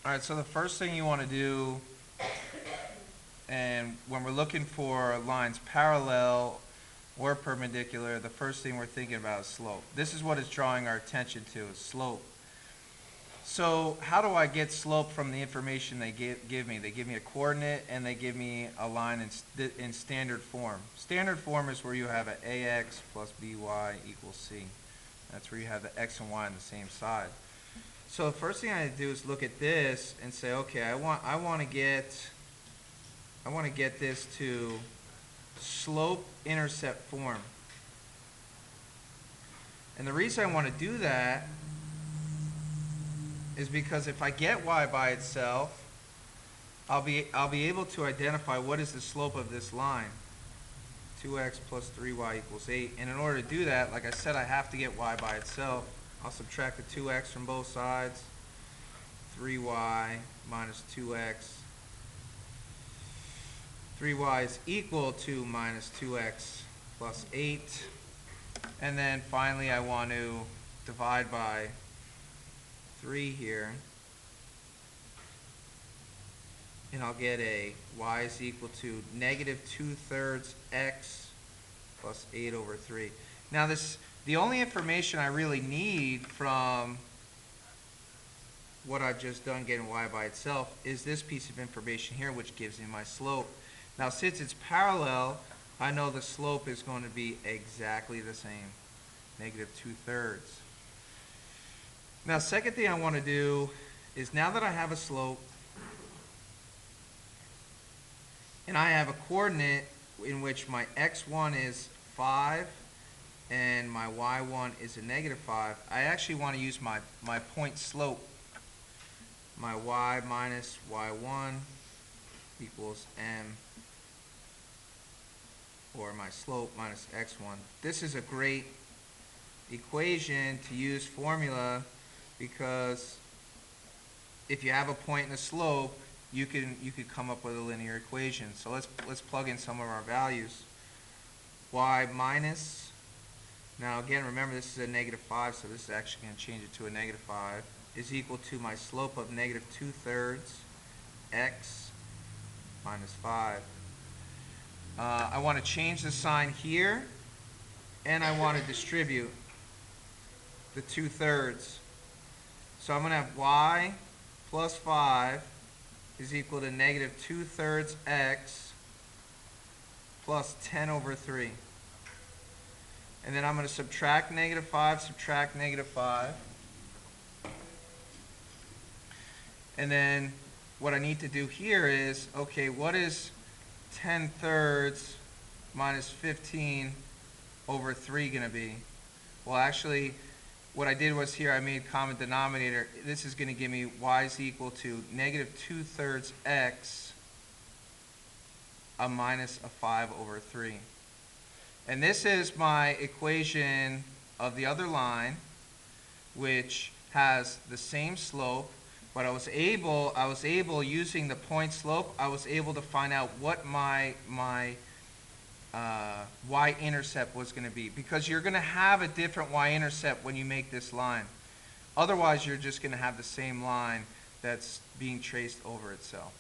All right, so the first thing you want to do, and when we're looking for lines parallel or perpendicular, the first thing we're thinking about is slope. This is what it's drawing our attention to, is slope. So how do I get slope from the information they give me? They give me a coordinate and they give me a line in standard form. Standard form is where you have an ax plus by equals c. That's where you have the x and y on the same side. So the first thing I do is look at this and say, okay, I want to get this to slope intercept form. And the reason I want to do that is because if I get y by itself, I'll be able to identify what is the slope of this line. 2x plus 3y equals 8. And in order to do that, like I said, I have to get y by itself. I'll subtract the 2x from both sides. 3y minus 2x. 3y is equal to minus 2x plus 8. And then finally I want to divide by 3 here. And I'll get a y is equal to negative 2/3 x plus 8 over 3. Now the only information I really need from what I've just done getting y by itself is this piece of information here, which gives me my slope. Now since it's parallel, I know the slope is going to be exactly the same, negative 2/3. Now second thing I want to do is, now that I have a slope and I have a coordinate in which my x1 is 5 and my y1 is a negative 5, I actually want to use my point slope. My y minus y1 equals m, or my slope minus x1. This is a great equation to use formula, because if you have a point and a slope, you could come up with a linear equation. So let's plug in some of our values. Y minus, now again remember this is a negative 5, so this is actually going to change it to a negative 5, is equal to my slope of negative 2/3 x minus 5. I want to change the sign here, and I want to distribute the 2/3. So I'm going to have y plus 5 is equal to negative 2/3 x plus 10 over 3. And then I'm going to subtract negative 5, subtract negative 5. And then what I need to do here is, okay, what is 10/3 minus 15 over 3 going to be? Well, actually, what I did was here I made common denominator. This is going to give me y is equal to negative 2/3 x a minus a 5 over 3. And this is my equation of the other line, which has the same slope, but I was able using the point slope, I was able to find out what my y-intercept was going to be, because you're going to have a different y-intercept when you make this line. Otherwise, you're just going to have the same line that's being traced over itself.